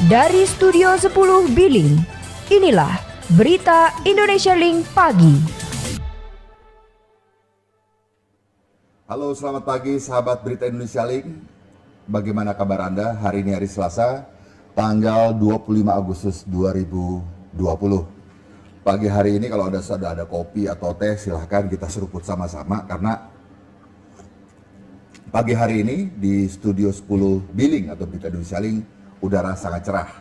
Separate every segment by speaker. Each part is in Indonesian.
Speaker 1: Dari Studio 10 Billing, inilah Berita Indonesia Link Pagi.
Speaker 2: Halo, selamat pagi sahabat Berita Indonesia Link. Bagaimana kabar Anda? Hari ini hari Selasa, tanggal 25 Agustus 2020. Pagi hari ini kalau sudah ada kopi atau teh, silahkan kita seruput sama-sama. Karena pagi hari ini di Studio 10 Billing atau Berita Indonesia Link, udara sangat cerah.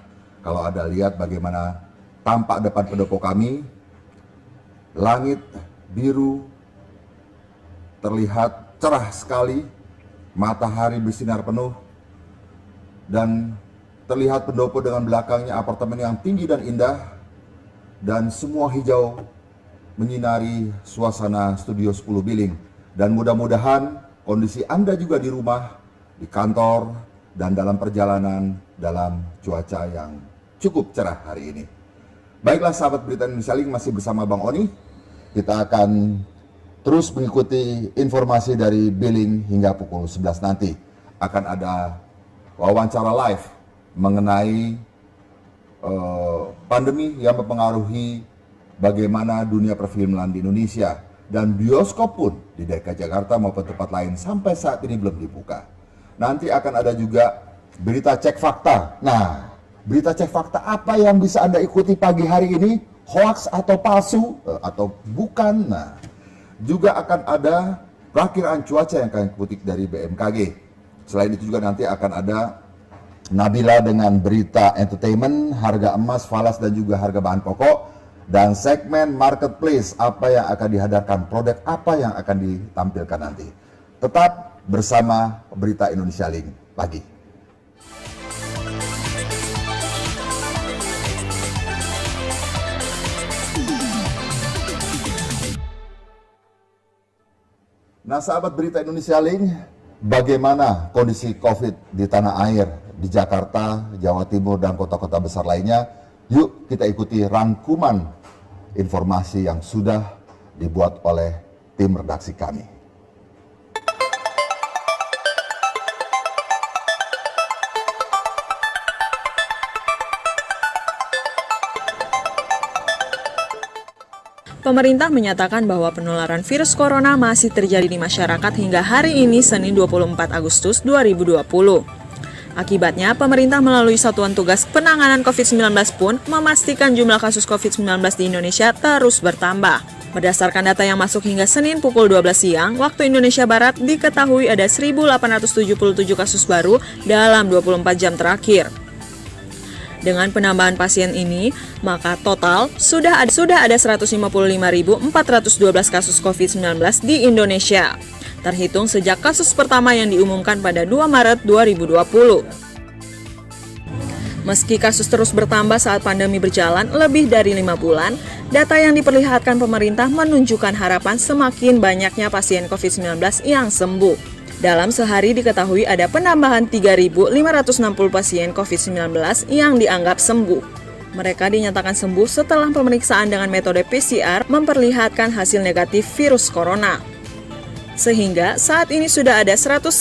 Speaker 2: Kalau Anda lihat bagaimana tampak depan pendopo kami, langit biru, terlihat cerah sekali, matahari bersinar penuh, dan terlihat pendopo dengan belakangnya apartemen yang tinggi dan indah, dan semua hijau menyinari suasana Studio 10 Billing. Dan mudah-mudahan kondisi Anda juga di rumah, di kantor, dan dalam perjalanan dalam cuaca yang cukup cerah hari ini. Baiklah sahabat Berita Indonesia Link, masih bersama Bang Oni. Kita akan terus mengikuti informasi dari Billing hingga pukul 11 nanti. Akan ada wawancara live mengenai pandemi yang mempengaruhi bagaimana dunia perfilman di Indonesia. Dan bioskop pun di DKI Jakarta maupun tempat lain sampai saat ini belum dibuka. Nanti akan ada juga berita cek fakta. Nah, berita cek fakta apa yang bisa Anda ikuti pagi hari ini? Hoax atau palsu atau bukan? Nah, juga akan ada perakiraan cuaca yang akan kutip dari BMKG. Selain itu juga nanti akan ada Nabila dengan berita entertainment, harga emas, falas dan juga harga bahan pokok. Dan segmen marketplace, apa yang akan dihadirkan, produk apa yang akan ditampilkan nanti. Tetap bersama Berita Indonesia Link Pagi. Nah sahabat Berita Indonesia Link, bagaimana kondisi COVID di tanah air, di Jakarta, Jawa Timur, dan kota-kota besar lainnya? Yuk kita ikuti rangkuman informasi yang sudah dibuat oleh tim redaksi kami.
Speaker 3: Pemerintah menyatakan bahwa penularan virus corona masih terjadi di masyarakat hingga hari ini Senin 24 Agustus 2020. Akibatnya, pemerintah melalui Satuan Tugas Penanganan COVID-19 pun memastikan jumlah kasus COVID-19 di Indonesia terus bertambah. Berdasarkan data yang masuk hingga Senin pukul 12 siang, waktu Indonesia Barat diketahui ada 1.877 kasus baru dalam 24 jam terakhir. Dengan penambahan pasien ini, maka total sudah ada 155.412 kasus COVID-19 di Indonesia. Terhitung sejak kasus pertama yang diumumkan pada 2 Maret 2020. Meski kasus terus bertambah saat pandemi berjalan lebih dari 5 bulan, data yang diperlihatkan pemerintah menunjukkan harapan semakin banyaknya pasien COVID-19 yang sembuh. Dalam sehari diketahui ada penambahan 3.560 pasien COVID-19 yang dianggap sembuh. Mereka dinyatakan sembuh setelah pemeriksaan dengan metode PCR memperlihatkan hasil negatif virus corona. Sehingga saat ini sudah ada 160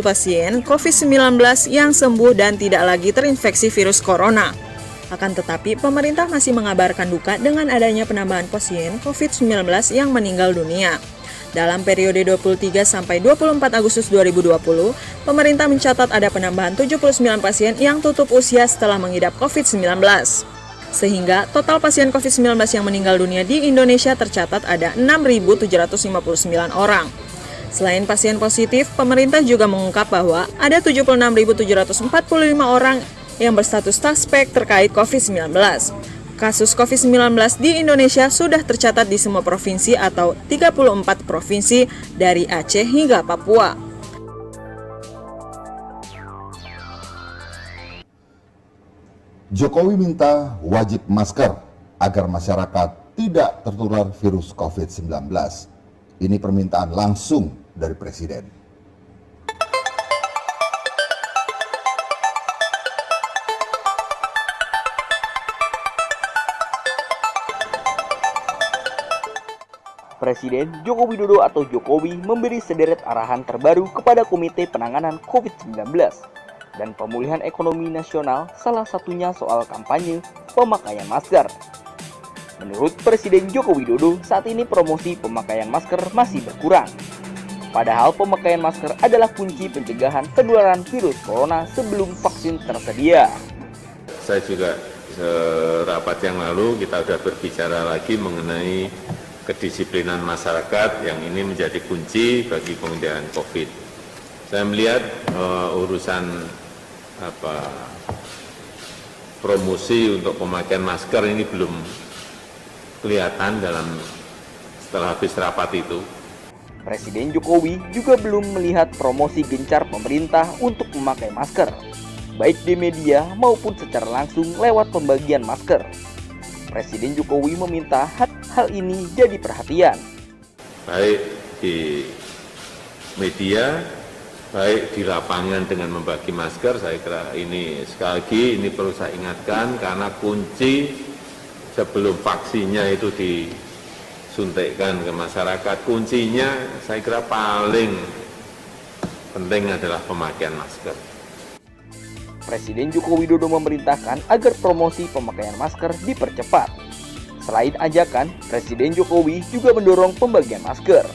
Speaker 3: pasien COVID-19 yang sembuh dan tidak lagi terinfeksi virus corona. Akan tetapi, pemerintah masih mengabarkan duka dengan adanya penambahan pasien COVID-19 yang meninggal dunia. Dalam periode 23 sampai 24 Agustus 2020, pemerintah mencatat ada penambahan 79 pasien yang tutup usia setelah mengidap COVID-19. Sehingga total pasien COVID-19 yang meninggal dunia di Indonesia tercatat ada 6.759 orang. Selain pasien positif, pemerintah juga mengungkap bahwa ada 76.745 orang yang berstatus suspek terkait COVID-19. Kasus COVID-19 di Indonesia sudah tercatat di semua provinsi atau 34 provinsi dari Aceh hingga Papua.
Speaker 2: Jokowi minta wajib masker agar masyarakat tidak tertular virus COVID-19. Ini permintaan langsung dari Presiden.
Speaker 4: Presiden Joko Widodo atau Jokowi memberi sederet arahan terbaru kepada Komite Penanganan COVID-19. dan pemulihan ekonomi nasional, salah satunya soal kampanye pemakaian masker. Menurut Presiden Joko Widodo, saat ini promosi pemakaian masker masih berkurang. Padahal pemakaian masker adalah kunci pencegahan penularan virus corona sebelum vaksin tersedia.
Speaker 5: Saya juga rapat yang lalu kita sudah berbicara lagi mengenai kedisiplinan masyarakat yang ini menjadi kunci bagi pengendalian COVID. Saya melihat urusan promosi untuk pemakaian masker ini belum kelihatan setelah habis rapat itu.
Speaker 4: Presiden Jokowi juga belum melihat promosi gencar pemerintah untuk memakai masker, baik di media maupun secara langsung lewat pembagian masker. Presiden Jokowi meminta hal ini jadi perhatian.
Speaker 5: Baik di media, baik di lapangan dengan membagi masker, saya kira ini sekali lagi ini perlu saya ingatkan karena kunci sebelum vaksinnya itu disuntikkan ke masyarakat, kuncinya saya kira paling penting adalah pemakaian masker.
Speaker 4: Presiden Joko Widodo memerintahkan agar promosi pemakaian masker dipercepat. Selain ajakan, Presiden Jokowi juga mendorong pembagian masker.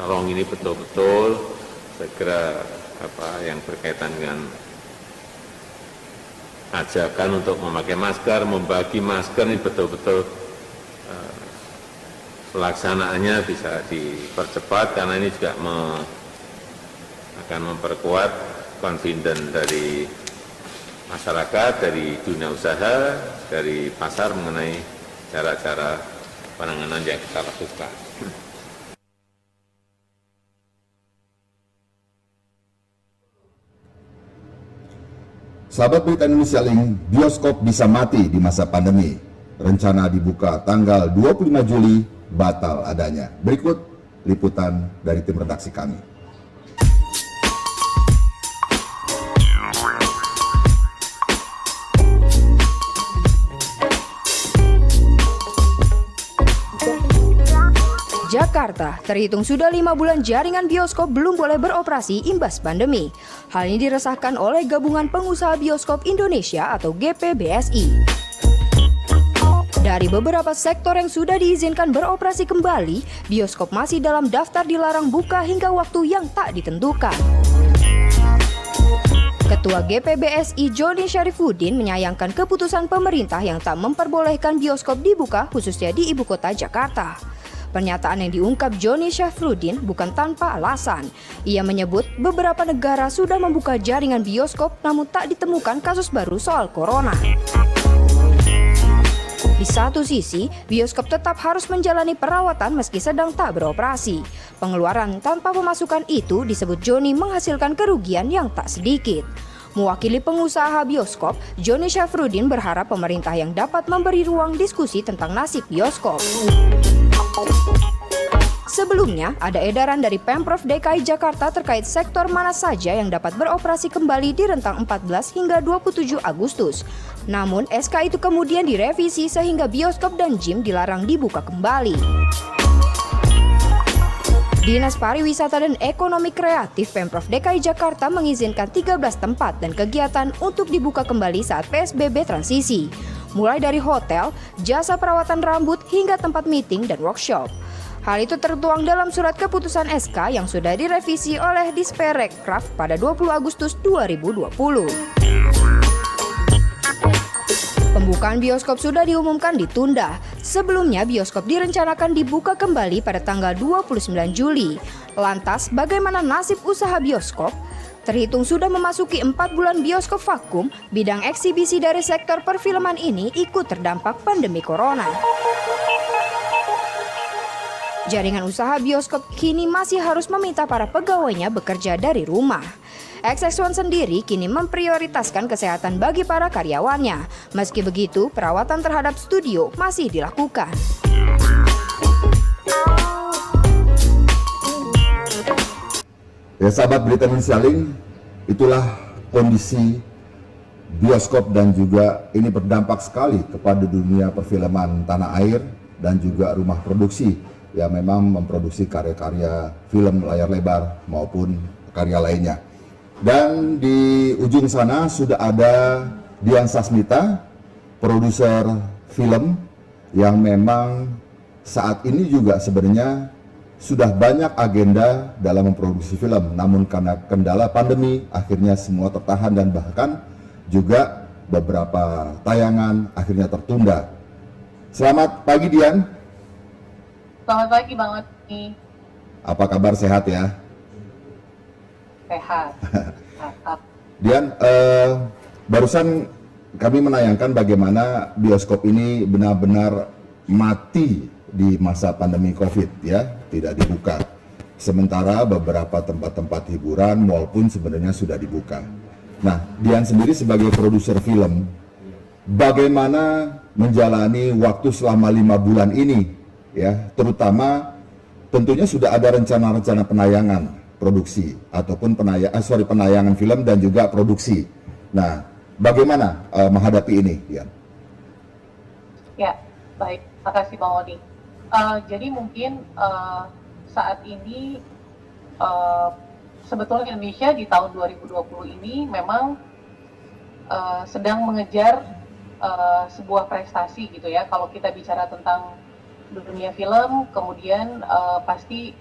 Speaker 5: Tolong ini betul-betul saya kira yang berkaitan dengan ajakan untuk memakai masker, membagi masker ini betul-betul pelaksanaannya bisa dipercepat karena ini juga akan memperkuat confidence dari masyarakat, dari dunia usaha, dari pasar mengenai cara-cara penanganan yang kita lakukan.
Speaker 2: Sahabat Berita Indonesia Link, bioskop bisa mati di masa pandemi. Rencana dibuka tanggal 25 Juli, batal adanya. Berikut liputan dari tim redaksi kami.
Speaker 1: Jakarta, terhitung sudah 5 bulan jaringan bioskop belum boleh beroperasi imbas pandemi. Hal ini diresahkan oleh Gabungan Pengusaha Bioskop Indonesia atau GPBSI. Dari beberapa sektor yang sudah diizinkan beroperasi kembali, bioskop masih dalam daftar dilarang buka hingga waktu yang tak ditentukan. Ketua GPBSI Joni Syarifuddin menyayangkan keputusan pemerintah yang tak memperbolehkan bioskop dibuka khususnya di ibu kota Jakarta. Pernyataan yang diungkap Joni Syafruddin bukan tanpa alasan. Ia menyebut beberapa negara sudah membuka jaringan bioskop namun tak ditemukan kasus baru soal corona. Di satu sisi, bioskop tetap harus menjalani perawatan meski sedang tak beroperasi. Pengeluaran tanpa pemasukan itu disebut Joni menghasilkan kerugian yang tak sedikit. Mewakili pengusaha bioskop, Joni Syafruddin berharap pemerintah yang dapat memberi ruang diskusi tentang nasib bioskop. Sebelumnya, ada edaran dari Pemprov DKI Jakarta terkait sektor mana saja yang dapat beroperasi kembali di rentang 14 hingga 27 Agustus. Namun, SK itu kemudian direvisi sehingga bioskop dan gym dilarang dibuka kembali. Dinas Pariwisata dan Ekonomi Kreatif Pemprov DKI Jakarta mengizinkan 13 tempat dan kegiatan untuk dibuka kembali saat PSBB transisi. Mulai dari hotel, jasa perawatan rambut, hingga tempat meeting dan workshop. Hal itu tertuang dalam surat keputusan SK yang sudah direvisi oleh Disparekraf pada 20 Agustus 2020. Pembukaan bioskop sudah diumumkan ditunda. Sebelumnya bioskop direncanakan dibuka kembali pada tanggal 29 Juli. Lantas, bagaimana nasib usaha bioskop? Terhitung sudah memasuki 4 bulan bioskop vakum, bidang eksibisi dari sektor perfilman ini ikut terdampak pandemi corona. Jaringan usaha bioskop kini masih harus meminta para pegawainya bekerja dari rumah. XX1 sendiri kini memprioritaskan kesehatan bagi para karyawannya. Meski begitu, perawatan terhadap studio masih dilakukan.
Speaker 2: Ya sahabat Berita Indonesia Link, itulah kondisi bioskop dan juga ini berdampak sekali kepada dunia perfilman tanah air dan juga rumah produksi yang memang memproduksi karya-karya film layar lebar maupun karya lainnya. Dan di ujung sana sudah ada Dian Sasmita, produser film yang memang saat ini juga sebenarnya sudah banyak agenda dalam memproduksi film. Namun karena kendala pandemi akhirnya semua tertahan dan bahkan juga beberapa tayangan akhirnya tertunda. Selamat pagi Dian.
Speaker 6: Selamat pagi Bang Oti.
Speaker 2: Apa kabar, sehat ya?
Speaker 6: Sehat.
Speaker 2: Dian, barusan kami menayangkan bagaimana bioskop ini benar-benar mati di masa pandemi COVID ya, tidak dibuka. Sementara beberapa tempat-tempat hiburan, mall pun sebenarnya sudah dibuka. Nah, Dian sendiri sebagai produser film, bagaimana menjalani waktu selama 5 bulan ini ya, terutama tentunya sudah ada rencana-rencana penayangan produksi ataupun penayangan film dan juga produksi. Nah, bagaimana menghadapi ini, Dian?
Speaker 6: Ya, baik. Terima kasih Bang Odi. Jadi mungkin saat ini sebetulnya Indonesia di tahun 2020 ini memang sedang mengejar sebuah prestasi gitu ya. Kalau kita bicara tentang dunia film, kemudian pasti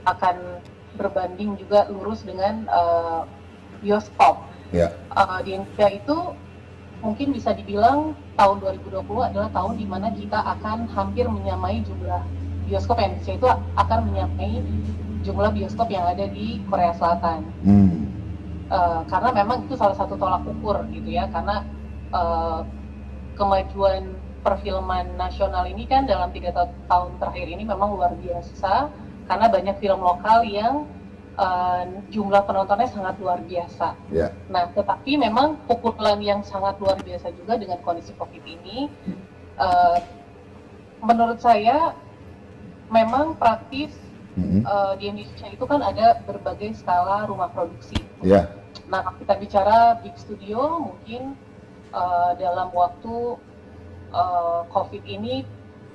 Speaker 6: akan berbanding juga lurus dengan bioskop.
Speaker 2: Ya.
Speaker 6: Di Indonesia itu mungkin bisa dibilang tahun 2020 adalah tahun di mana kita akan hampir menyamai jumlah bioskop Indonesia itu akan menyamai jumlah bioskop yang ada di Korea Selatan. Karena memang itu salah satu tolak ukur gitu ya, karena kemajuan perfilman nasional ini kan dalam 3 tahun terakhir ini memang luar biasa, karena banyak film lokal yang jumlah penontonnya sangat luar biasa. Yeah. Nah, tetapi memang pukulan yang sangat luar biasa juga dengan kondisi COVID ini, menurut saya memang praktis di Indonesia itu kan ada berbagai skala rumah produksi. Yeah. Nah, kalau kita bicara big studio, mungkin dalam waktu COVID ini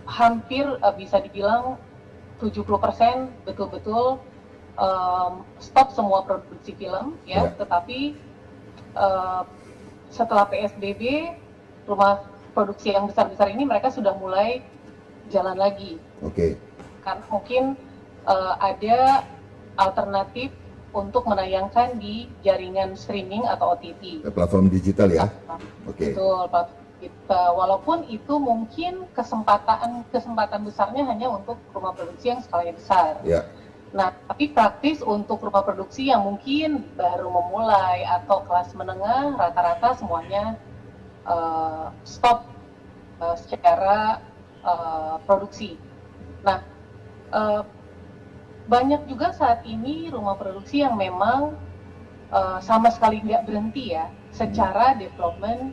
Speaker 6: hampir bisa dibilang 70% betul-betul stop semua produksi film ya, tetapi setelah PSBB rumah produksi yang besar-besar ini mereka sudah mulai jalan lagi. Oke. Karena mungkin ada alternatif untuk menayangkan di jaringan streaming atau OTT.
Speaker 2: Platform digital ya.
Speaker 6: Oke. Betul, platform digital. Walaupun itu mungkin kesempatan besarnya hanya untuk rumah produksi yang skalanya besar. Ya. Nah, tapi praktis untuk rumah produksi yang mungkin baru memulai atau kelas menengah, rata-rata semuanya stop secara produksi. Nah, banyak juga saat ini rumah produksi yang memang sama sekali nggak berhenti ya secara development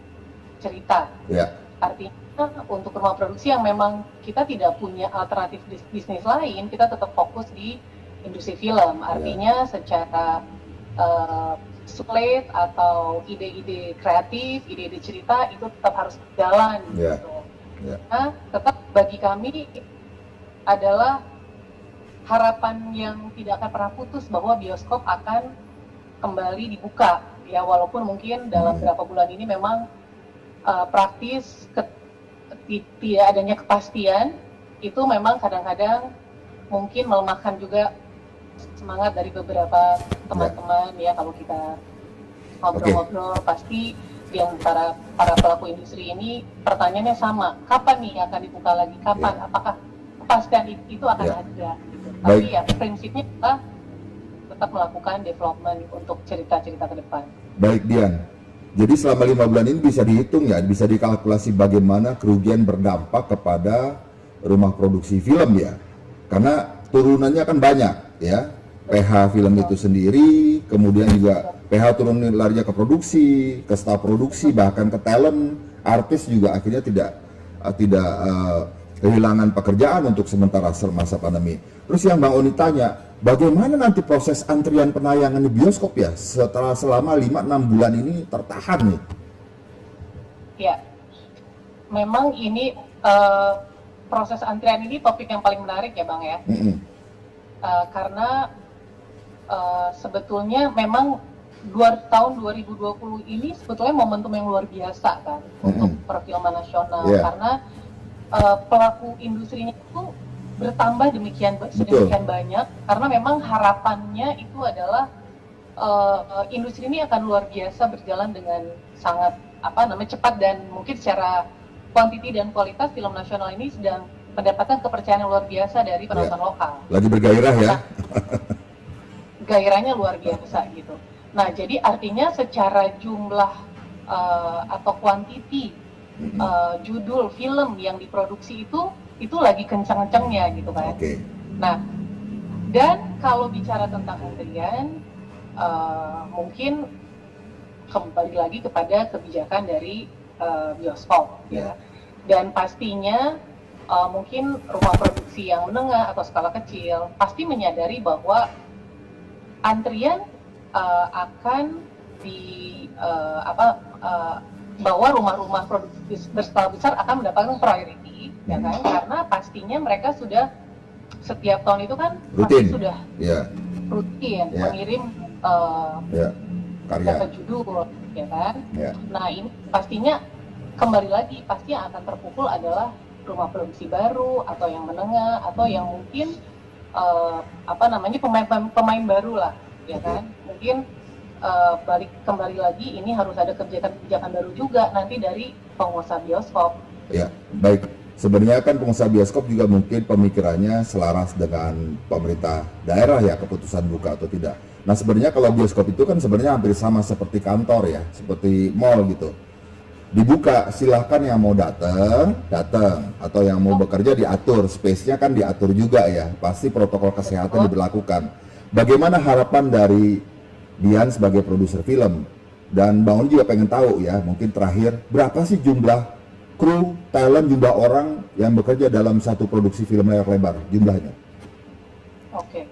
Speaker 6: cerita. Yeah. Artinya untuk rumah produksi yang memang kita tidak punya alternatif bisnis lain, kita tetap fokus di industri film. Artinya secara slate atau ide-ide kreatif, ide-ide cerita itu tetap harus berjalan. Yeah. Gitu. Yeah. Nah, tetap bagi kami adalah harapan yang tidak akan pernah putus bahwa bioskop akan kembali dibuka. Ya, walaupun mungkin dalam beberapa bulan ini memang praktis tidak adanya kepastian, itu memang kadang-kadang mungkin melemahkan juga semangat dari beberapa teman-teman ya. Kalau kita ngobrol-ngobrol pasti di antara para pelaku industri ini pertanyaannya sama, kapan nih akan dibuka lagi, kapan, apakah kepastian itu akan ada gitu. Tapi ya prinsipnya kita tetap melakukan development untuk cerita-cerita ke depan.
Speaker 2: Baik Dian, jadi selama 5 bulan ini bisa dihitung ya, bisa dikalkulasi bagaimana kerugian berdampak kepada rumah produksi film ya, karena turunannya kan banyak ya, PH film itu sendiri, kemudian juga PH turun larinya ke produksi, ke staf produksi, bahkan ke talent, artis juga akhirnya tidak kehilangan pekerjaan untuk sementara masa pandemi. Terus yang Bang Oni tanya, bagaimana nanti proses antrian penayangan di bioskop ya setelah selama 5-6 bulan ini tertahan nih?
Speaker 6: Ya, memang ini proses antrian ini topik yang paling menarik ya Bang ya. Karena sebetulnya memang tahun 2020 ini sebetulnya momentum yang luar biasa kan untuk perfilman nasional, karena pelaku industrinya itu bertambah sedemikian banyak, karena memang harapannya itu adalah industri ini akan luar biasa berjalan dengan sangat cepat, dan mungkin secara kuantiti dan kualitas film nasional ini sedang mendapatkan kepercayaan yang luar biasa dari penonton lokal.
Speaker 2: Lagi bergairah ya.
Speaker 6: Gairahnya luar biasa gitu. Nah, jadi artinya secara jumlah atau kuantiti judul film yang diproduksi itu lagi kencang-kencangnya gitu kan. Nah, dan kalau bicara tentang antrian, mungkin kembali lagi kepada kebijakan dari bioskop, ya. Dan pastinya mungkin rumah produksi yang menengah atau skala kecil pasti menyadari bahwa antrian akan bahwa rumah-rumah produksi berskala besar akan mendapatkan priority, ya kan? Karena pastinya mereka sudah setiap tahun itu kan pasti sudah rutin mengirim karya judul, ya kan? Nah, ini pastinya kembali lagi pasti yang akan terpukul adalah rumah produksi baru atau yang menengah atau yang mungkin pemain baru lah, ya kan? Mungkin kembali lagi ini harus ada kebijakan baru juga nanti dari pengusaha bioskop.
Speaker 2: Ya, baik. Sebenarnya kan pengusaha bioskop juga mungkin pemikirannya selaras dengan pemerintah daerah ya, keputusan buka atau tidak. Nah, sebenarnya kalau bioskop itu kan sebenarnya hampir sama seperti kantor ya, seperti mall gitu. Dibuka, silahkan yang mau datang, atau yang mau bekerja diatur, space-nya kan diatur juga ya, pasti protokol kesehatan diberlakukan. Bagaimana harapan dari Dian sebagai produser film? Dan Bang Oni juga pengen tahu ya, mungkin terakhir, berapa sih jumlah kru, talent, jumlah orang yang bekerja dalam satu produksi film layar lebar, jumlahnya?
Speaker 6: Oke.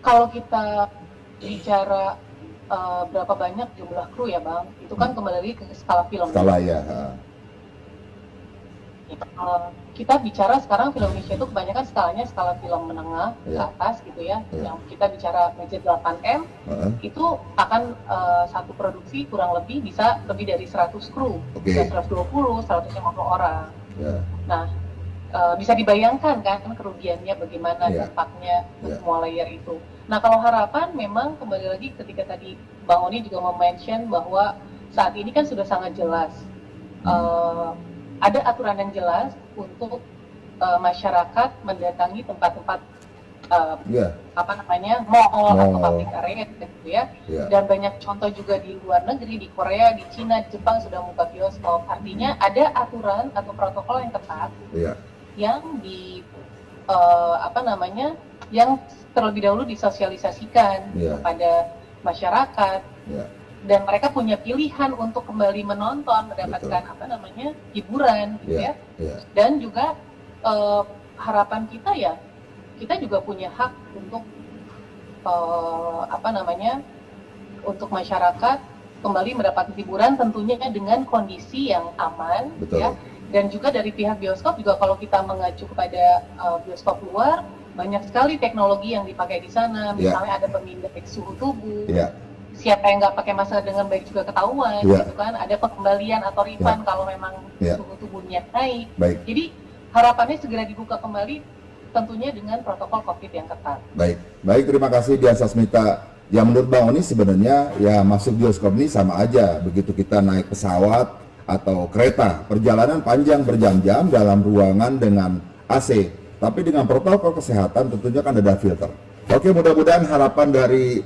Speaker 6: Kalau kita bicara berapa banyak jumlah kru ya Bang, itu kan kembali ke skala film.
Speaker 2: Skala ya.
Speaker 6: Kita bicara sekarang film Indonesia itu kebanyakan skalanya skala film menengah ke atas gitu ya. Yang kita bicara budget 8M, itu akan satu produksi kurang lebih bisa lebih dari 100 kru, bisa 120, 150 orang. Nah, bisa dibayangkan kan kerugiannya bagaimana dampaknya semua layer itu. Nah, kalau harapan memang kembali lagi ketika tadi Bang Oni juga mention bahwa saat ini kan sudah sangat jelas ada aturan yang jelas untuk masyarakat mendatangi tempat-tempat mall atau public area gitu ya. Dan banyak contoh juga di luar negeri, di Korea, di Cina, di Jepang sudah buka bioskop. Artinya ada aturan atau protokol yang ketat yang yang terlebih dahulu disosialisasikan kepada masyarakat, dan mereka punya pilihan untuk kembali menonton, mendapatkan hiburan gitu ya. Dan juga harapan kita ya, kita juga punya hak untuk untuk masyarakat kembali mendapat hiburan, tentunya dengan kondisi yang aman. Ya. Dan juga dari pihak bioskop juga, kalau kita mengacu kepada bioskop luar, banyak sekali teknologi yang dipakai di sana. Misalnya ada pemindeks suhu tubuh. Siapa yang nggak pakai masker dengan baik juga ketahuan, gitu kan? Ada pengembalian atau refund kalau memang suhu tubuhnya naik. Jadi harapannya segera dibuka kembali, tentunya dengan protokol COVID yang ketat.
Speaker 2: Baik, terima kasih Dian Sasmita. Ya, menurut Bang Oni sebenarnya ya masuk bioskop ini sama aja. Begitu kita naik pesawat atau kereta, perjalanan panjang berjam-jam dalam ruangan dengan AC, tapi dengan protokol kesehatan tentunya kan ada filter. Oke, mudah-mudahan harapan dari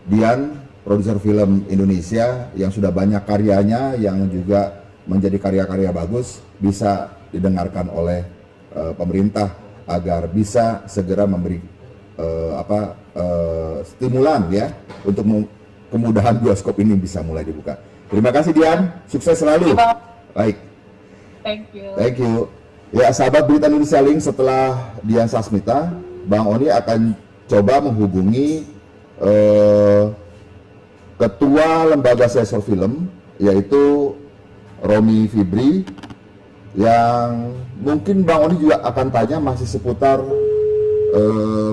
Speaker 2: Dian, produser film Indonesia yang sudah banyak karyanya, yang juga menjadi karya-karya bagus, bisa didengarkan oleh pemerintah agar bisa segera memberi stimulan ya untuk kemudahan bioskop ini bisa mulai dibuka. Terima kasih Dian, sukses selalu. Baik.
Speaker 6: Thank
Speaker 2: you. Ya, sahabat Berita Indonesia Link, setelah Dian Sasmita, Bang Oni akan coba menghubungi Ketua Lembaga Sensor Film, yaitu Romi Fibri, yang mungkin Bang Oni juga akan tanya masih seputar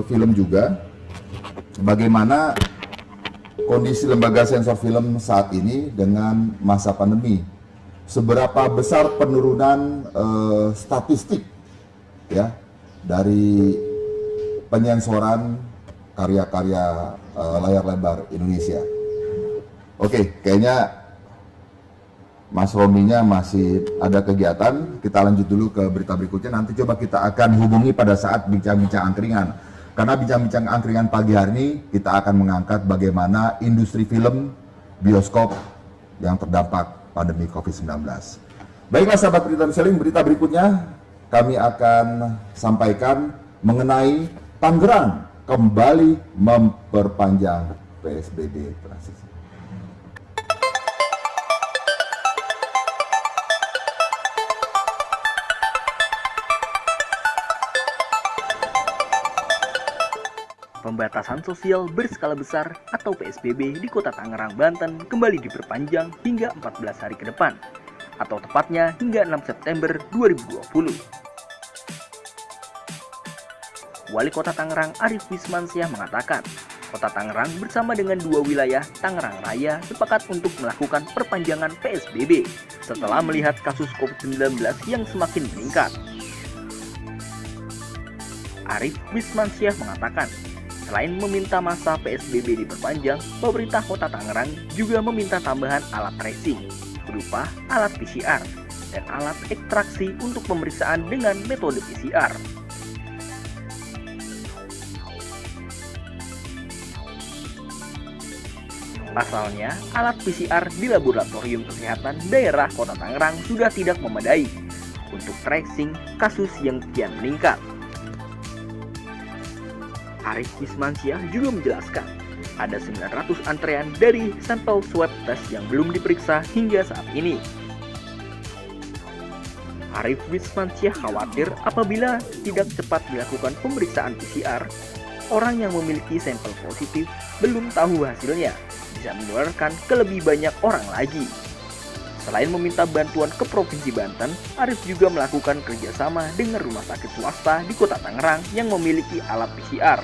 Speaker 2: film juga. Bagaimana kondisi lembaga sensor film saat ini dengan masa pandemi. Seberapa besar penurunan statistik ya dari penyensoran karya-karya layar lebar Indonesia. Oke, kayaknya Mas Rominya masih ada kegiatan. Kita lanjut dulu ke berita berikutnya. Nanti coba kita akan hubungi pada saat bincang-bincang angkringan. Karena bincang-bincang angkringan pagi hari ini kita akan mengangkat bagaimana industri film bioskop yang terdampak pandemi COVID-19. Baiklah sahabat berita Nusaling, berita berikutnya kami akan sampaikan mengenai Tangerang kembali memperpanjang PSBB transisi.
Speaker 4: Pembatasan sosial berskala besar atau PSBB di Kota Tangerang, Banten kembali diperpanjang hingga 14 hari ke depan, atau tepatnya hingga 6 September 2020. Wali Kota Tangerang Arief Wismansyah mengatakan, Kota Tangerang bersama dengan 2 wilayah Tangerang Raya sepakat untuk melakukan perpanjangan PSBB setelah melihat kasus COVID-19 yang semakin meningkat. Arief Wismansyah mengatakan, selain meminta masa PSBB diperpanjang, pemerintah Kota Tangerang juga meminta tambahan alat tracing berupa alat PCR dan alat ekstraksi untuk pemeriksaan dengan metode PCR. Pasalnya, alat PCR di Laboratorium Kesehatan Daerah Kota Tangerang sudah tidak memadai untuk tracing kasus yang kian meningkat. Arief Wismansyah juga menjelaskan, ada 900 antrean dari sampel swab test yang belum diperiksa hingga saat ini. Arief Wismansyah khawatir apabila tidak cepat dilakukan pemeriksaan PCR, orang yang memiliki sampel positif belum tahu hasilnya, bisa menularkan ke lebih banyak orang lagi. Selain meminta bantuan ke Provinsi Banten, Arief juga melakukan kerjasama dengan rumah sakit swasta di Kota Tangerang yang memiliki alat PCR.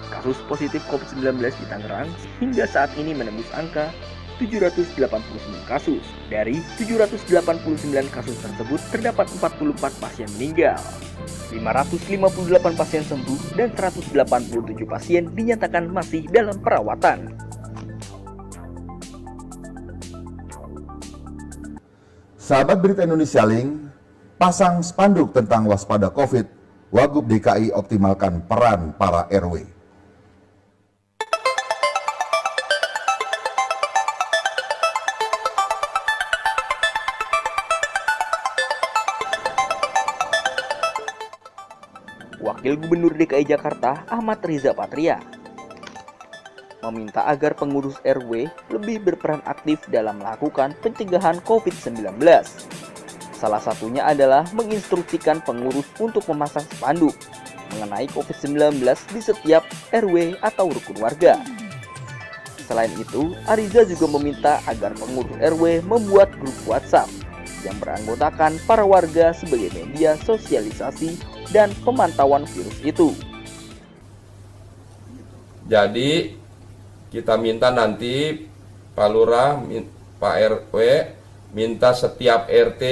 Speaker 4: Kasus positif COVID-19 di Tangerang hingga saat ini menembus angka 789 kasus. Dari 789 kasus tersebut terdapat 44 pasien meninggal, 558 pasien sembuh, dan 187 pasien dinyatakan masih dalam perawatan.
Speaker 2: Sahabat berita Indonesia Link, pasang spanduk tentang waspada COVID, Wagub DKI optimalkan peran para RW.
Speaker 4: Wakil Gubernur DKI Jakarta Ahmad Riza Patria meminta agar pengurus RW lebih berperan aktif dalam melakukan pencegahan COVID-19. Salah satunya adalah menginstruksikan pengurus untuk memasang spanduk mengenai COVID-19 di setiap RW atau rukun warga. Selain itu, Ariza juga meminta agar pengurus RW membuat grup WhatsApp yang beranggotakan para warga sebagai media sosialisasi dan pemantauan virus itu.
Speaker 7: Jadi kita minta nanti Pak Lurah, Pak RW minta setiap RT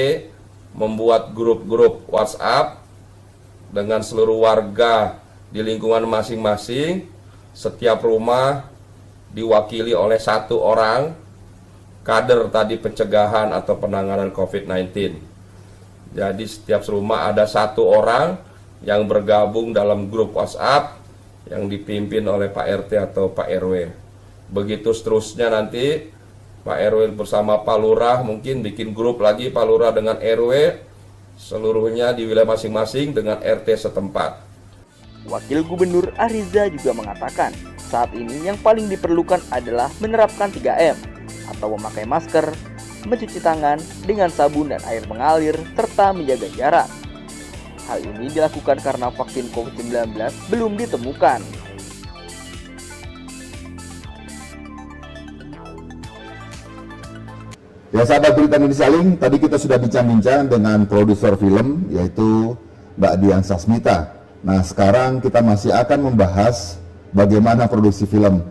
Speaker 7: membuat grup-grup WhatsApp dengan seluruh warga di lingkungan masing-masing. Setiap rumah diwakili oleh 1 orang kader tadi pencegahan atau penanganan COVID-19. Jadi setiap rumah ada 1 orang yang bergabung dalam grup WhatsApp yang dipimpin oleh Pak RT atau Pak RW. Begitu seterusnya nanti Pak RW bersama Pak Lurah mungkin bikin grup lagi Pak Lurah dengan RW, seluruhnya di wilayah masing-masing dengan RT setempat.
Speaker 4: Wakil Gubernur Ariza juga mengatakan, saat ini yang paling diperlukan adalah menerapkan 3M atau memakai masker, mencuci tangan dengan sabun dan air mengalir, serta menjaga jarak. Hal ini dilakukan karena vaksin COVID-19 belum ditemukan.
Speaker 2: Ya sahabat berita Indonesia Link, tadi kita sudah bincang-bincang dengan produser film yaitu Mbak Dian Sasmita. Nah sekarang kita masih akan membahas bagaimana produksi film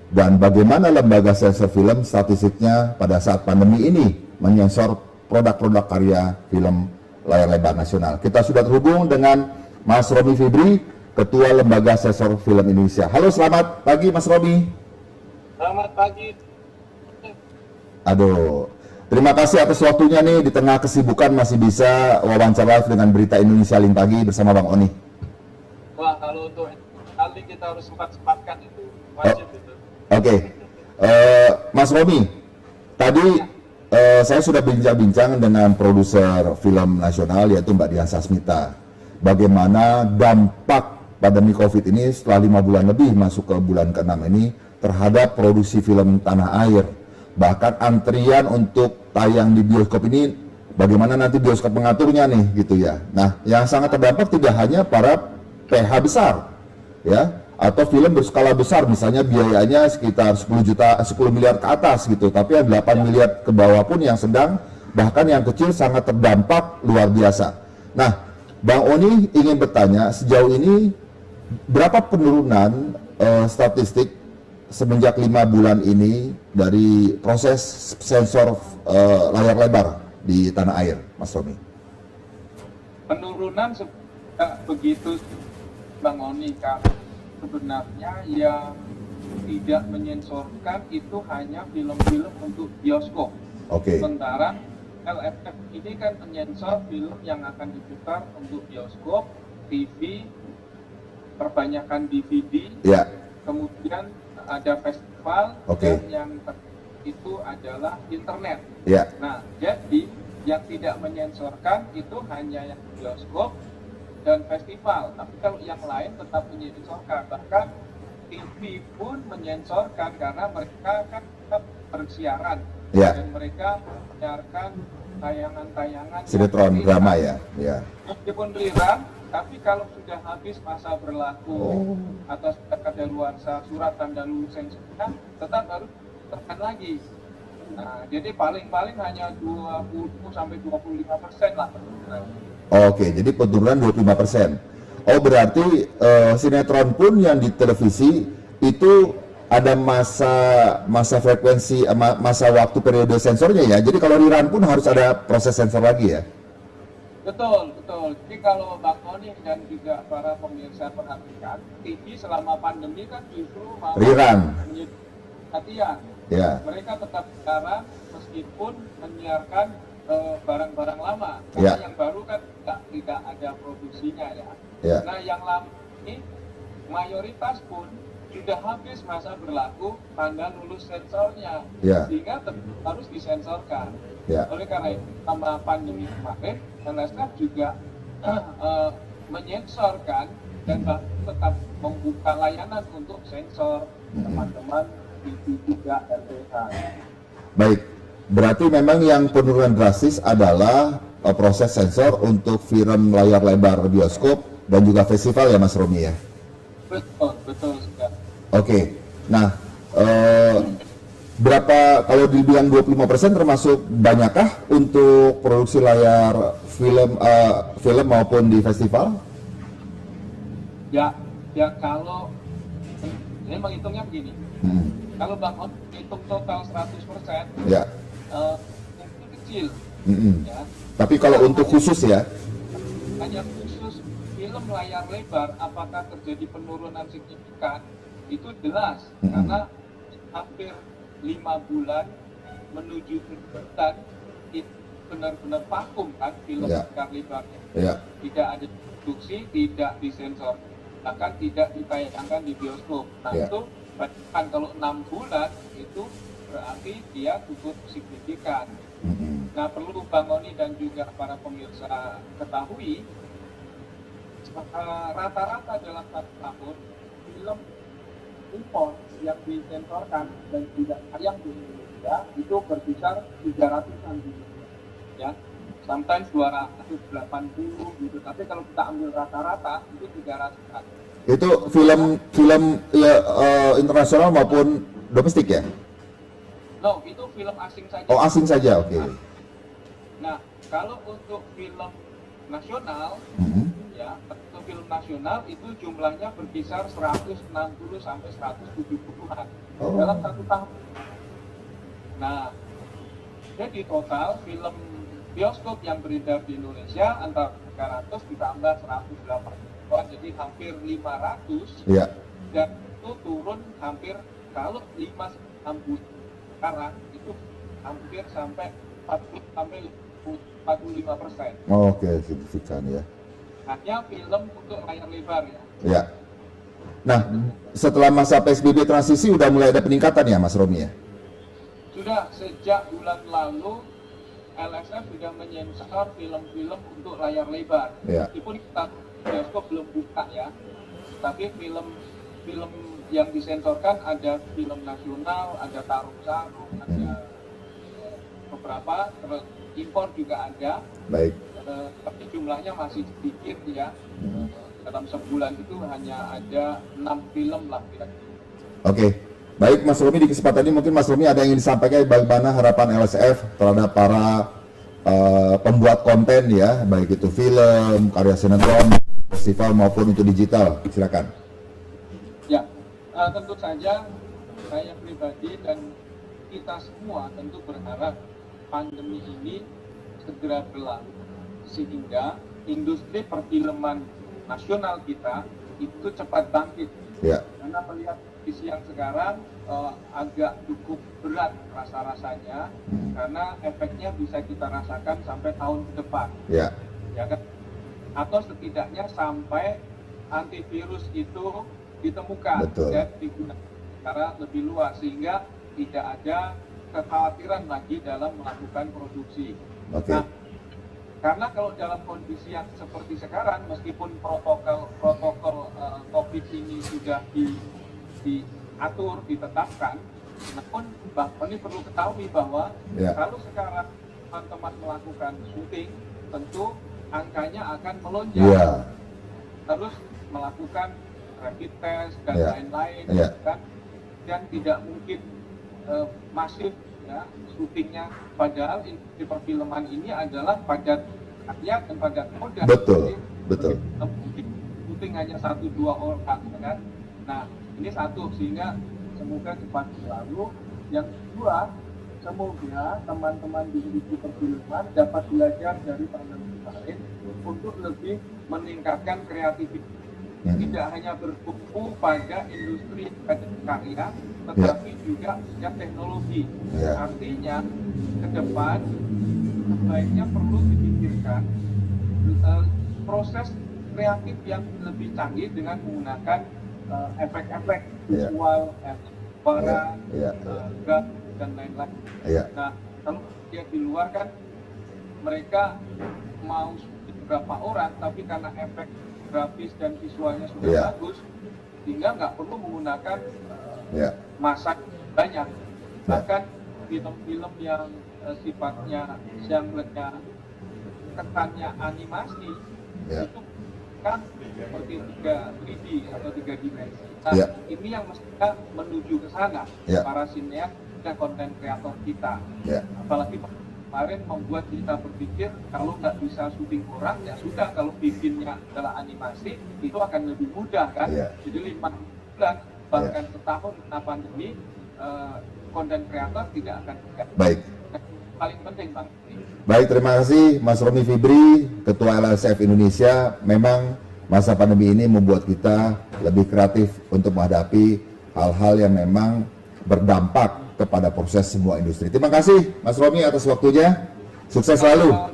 Speaker 2: Dan bagaimana lembaga sensor film statistiknya pada saat pandemi ini menyensor produk-produk karya film layar lebar nasional. Kita sudah terhubung dengan Mas Romi Fibri, Ketua Lembaga Sensor Film Indonesia. Halo, selamat pagi Mas Romi.
Speaker 8: Selamat pagi.
Speaker 2: Aduh, terima kasih atas waktunya nih, di tengah kesibukan masih bisa wawancara dengan Berita Indonesia Link Pagi bersama Bang Oni.
Speaker 8: Wah, kalau untuk kali kita harus sempat-sempatkan itu wajib itu.
Speaker 2: Oke. Mas Romi, tadi saya sudah bincang-bincang dengan produser film nasional yaitu Mbak Dian Sasmita. Bagaimana dampak pandemi COVID ini setelah 5 bulan lebih masuk ke bulan ke-6 ini terhadap produksi film tanah air. Bahkan antrian untuk tayang di bioskop ini, bagaimana nanti bioskop mengaturnya nih gitu ya. Nah, yang sangat terdampak tidak hanya para PH besar ya, atau film berskala besar, misalnya biayanya sekitar 10 miliar ke atas gitu, tapi yang 8 miliar ke bawah pun yang sedang, bahkan yang kecil sangat terdampak luar biasa. Nah, Bang Oni ingin bertanya, sejauh ini berapa penurunan statistik semenjak 5 bulan ini dari proses sensor layar lebar di tanah air, Mas Romi?
Speaker 8: Penurunan begitu Bang Oni, Kak. Sebenarnya yang tidak menyensorkan itu hanya film-film untuk bioskop.
Speaker 2: Oke.
Speaker 8: Sementara LFF ini kan menyensor film yang akan diputar untuk bioskop, TV, perbanyakan DVD,
Speaker 2: Ya.
Speaker 8: kemudian ada festival,
Speaker 2: Oke.
Speaker 8: dan yang itu adalah internet.
Speaker 2: Ya.
Speaker 8: Nah, jadi yang tidak menyensorkan itu hanya yang bioskop dan festival, tapi kalau yang lain tetap menyensorkan. Bahkan TV pun menyensorkan karena mereka kan tetap bersiaran,
Speaker 2: Ya.
Speaker 8: dan mereka menyiarkan tayangan-tayangan
Speaker 2: Sinetron
Speaker 8: yang
Speaker 2: drama ya. Ya.
Speaker 8: meskipun rerun, tapi kalau sudah habis masa berlaku atau sudah kadaluarsa surat tanda lulus sensornya, tetap harus tekan lagi. Nah, jadi paling-paling hanya 20-25% lah.
Speaker 2: Oke, jadi penurunan 25%. Oh, berarti sinetron pun yang di televisi itu ada masa frekuensi, masa waktu periode sensornya ya. Jadi kalau rerun pun harus ada proses sensor lagi ya.
Speaker 8: Betul, betul. Jadi kalau Bang Oni dan juga para pemirsa perhatikan, TV selama pandemi kan justru malah
Speaker 2: Rerun.
Speaker 8: menjadi perhatian.
Speaker 2: Ya.
Speaker 8: Mereka tetap siaran meskipun menyiarkan barang-barang lama.
Speaker 2: Ya.
Speaker 8: Karena yang baru kan tidak ada produksinya ya.
Speaker 2: Ya.
Speaker 8: Nah, yang lama ini mayoritas pun sudah habis masa berlaku tanda lulus sensornya,
Speaker 2: Ya.
Speaker 8: sehingga harus disensorkan.
Speaker 2: Ya.
Speaker 8: Oleh karena itu, sama pandemi kemarin, LSF juga menyensorkan dan tetap membuka layanan untuk sensor teman-teman TV juga LBH.
Speaker 2: Baik. Berarti memang yang penurunan drastis adalah proses sensor untuk film layar lebar bioskop dan juga festival ya Mas Romi ya.
Speaker 8: Betul, betul sekali.
Speaker 2: Oke. Nah, berapa kalau dibilang 25% termasuk banyakkah untuk produksi layar film maupun di festival?
Speaker 8: Ya kalau ini menghitungnya begini. Kalau Bang On hitung total 100%,
Speaker 2: Ya.
Speaker 8: itu kecil. Ya.
Speaker 2: Tapi kalau untuk khusus ya,
Speaker 8: Hanya khusus film layar lebar, apakah terjadi penurunan signifikan? Itu jelas, karena hampir 5 bulan menuju bulan itu benar-benar vakum kan film
Speaker 2: Ya.
Speaker 8: layar lebarnya.
Speaker 2: ya,
Speaker 8: Tidak ada produksi, tidak disensor, bahkan tidak ditayangkan di bioskop. Nah
Speaker 2: Ya.
Speaker 8: itu bahkan kalau 6 bulan itu berarti dia cukup signifikan. Nah perlu Bang Oni dan juga para pemirsa ketahui, rata-rata dalam 1 tahun film impor yang disensorkan dan tidak tayang di Indonesia itu berkisar 300-an ya, sometimes 280 gitu, tapi kalau kita ambil rata-rata itu 300-an.
Speaker 2: itu film ya, internasional maupun domestik ya?
Speaker 8: No, itu film asing saja.
Speaker 2: Oh, asing saja, oke.
Speaker 8: Nah, kalau untuk film nasional, ya, untuk film nasional itu jumlahnya berkisar 160 sampai 170-an dalam 1 tahun. Nah, jadi total film bioskop yang beredar di Indonesia antara 300 ditambah 180, jadi hampir 500.
Speaker 2: Ya.
Speaker 8: Dan itu turun hampir, kalau 5-6 sekarang itu hampir sampai 45%.
Speaker 2: Oke, signifikan ya.
Speaker 8: Hanya film untuk layar lebar ya.
Speaker 2: Ya. Nah, setelah masa PSBB transisi udah mulai ada peningkatan ya Mas Romi ya?
Speaker 8: Sudah sejak bulan lalu LSF sudah menyensor film-film untuk layar lebar.
Speaker 2: Ya.
Speaker 8: Meskipun kita bioskop belum buka ya, tapi film yang disensorkan ada film nasional, ada Tarung-Sarung, ada beberapa, terus impor juga ada.
Speaker 2: Baik.
Speaker 8: Tapi jumlahnya masih sedikit ya. Dalam sebulan itu hanya ada 6 film lah kira-kira.
Speaker 2: Oke. Baik Mas Romi, di kesempatan ini mungkin Mas Romi ada yang ingin disampaikan bagaimana harapan LSF terhadap para pembuat konten ya, baik itu film, karya sinetron, festival maupun untuk digital. Silakan.
Speaker 8: Ya, tentu saja saya pribadi dan kita semua tentu berharap pandemi ini segera berlalu sehingga industri perfilman nasional kita itu cepat bangkit.
Speaker 2: Ya.
Speaker 8: Karena melihat kondisi yang sekarang agak cukup berat rasa-rasanya, karena efeknya bisa kita rasakan sampai tahun ke depan.
Speaker 2: Ya.
Speaker 8: Ya kan? Atau setidaknya sampai antivirus itu ditemukan.
Speaker 2: Betul.
Speaker 8: Dan digunakan secara lebih luas sehingga tidak ada kekhawatiran lagi dalam melakukan produksi.
Speaker 2: Oke.
Speaker 8: Nah, karena kalau dalam kondisi yang seperti sekarang, meskipun protokol COVID ini sudah diatur, ditetapkan, namun ini perlu ketahui bahwa kalau sekarang teman-teman melakukan syuting, tentu angkanya akan melonjak. Terus melakukan rapid test dan lain-lain, kan? Dan tidak mungkin masif ya syutingnya, padahal di perfilman ini adalah padat rakyat dan padat modal.
Speaker 2: Betul, betul.
Speaker 8: Mungkin syuting hanya 1-2 orang kan. Nah, ini satu, sehingga semoga cepat berlalu. Yang kedua, semoga teman-teman di industri perfilman dapat belajar dari pandemi kemarin untuk lebih meningkatkan kreativitas. Tidak hanya bertumpu pada industri karya, tetapi juga punya teknologi. Artinya ke depan sebaiknya perlu dipikirkan proses kreatif yang lebih canggih dengan menggunakan efek-efek visual, suara, dan lain-lain. Nah, kalau dia di luar kan mereka mau beberapa orang, tapi karena efek grafis dan visualnya sudah bagus, sehingga nggak perlu menggunakan masa banyak. Bahkan film-film yang sifatnya genre-nya kesannya animasi itu kan seperti 3D atau 3 dimensi. Nah, ini yang mestinya menuju ke sana para sineas dan konten kreator kita. Apalagi kemarin membuat kita berpikir kalau nggak bisa syuting orang, ya sudah, kalau bikinnya adalah animasi itu akan lebih mudah kan. Jadi 5 bulan bahkan setahun kena pandemi, konten kreator tidak akan
Speaker 2: baik.
Speaker 8: Paling penting Bang.
Speaker 2: Baik, terima kasih Mas Romi Fibri, Ketua LSF Indonesia. Memang masa pandemi ini membuat kita lebih kreatif untuk menghadapi hal-hal yang memang berdampak kepada proses semua industri. Terima kasih Mas Romi atas waktunya. Sukses selalu.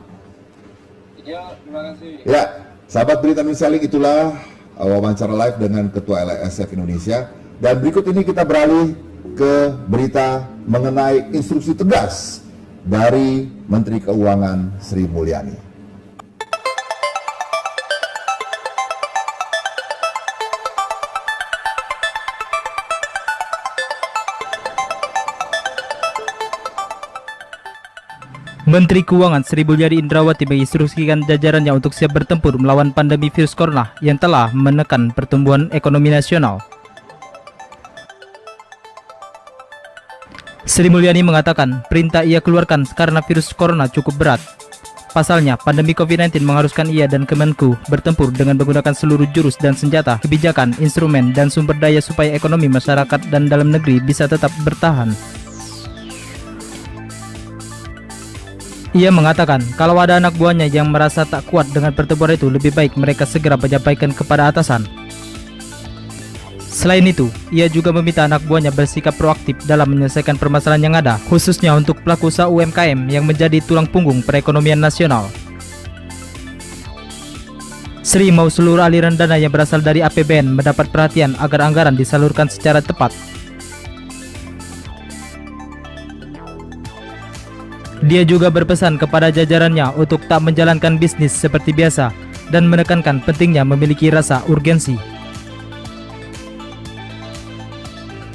Speaker 8: Ya, terima kasih.
Speaker 2: Ya, sahabat Berita Indonesia Link, itulah wawancara live dengan Ketua LSF Indonesia. Dan berikut ini kita beralih ke berita mengenai instruksi tegas dari Menteri Keuangan Sri Mulyani.
Speaker 9: Menteri Keuangan Sri Mulyani Indrawati menginstruksikan jajarannya untuk siap bertempur melawan pandemi virus corona yang telah menekan pertumbuhan ekonomi nasional. Sri Mulyani mengatakan perintah ia keluarkan karena virus corona cukup berat. Pasalnya, pandemi COVID-19 mengharuskan ia dan Kemenku bertempur dengan menggunakan seluruh jurus dan senjata, kebijakan, instrumen, dan sumber daya supaya ekonomi masyarakat dan dalam negeri bisa tetap bertahan. Ia mengatakan, kalau ada anak buahnya yang merasa tak kuat dengan pertempuran itu, lebih baik mereka segera menyampaikan kepada atasan. Selain itu, ia juga meminta anak buahnya bersikap proaktif dalam menyelesaikan permasalahan yang ada, khususnya untuk pelaku usaha UMKM yang menjadi tulang punggung perekonomian nasional. Sri mau seluruh aliran dana yang berasal dari APBN mendapat perhatian agar anggaran disalurkan secara tepat. Dia juga berpesan kepada jajarannya untuk tak menjalankan bisnis seperti biasa dan menekankan pentingnya memiliki rasa urgensi.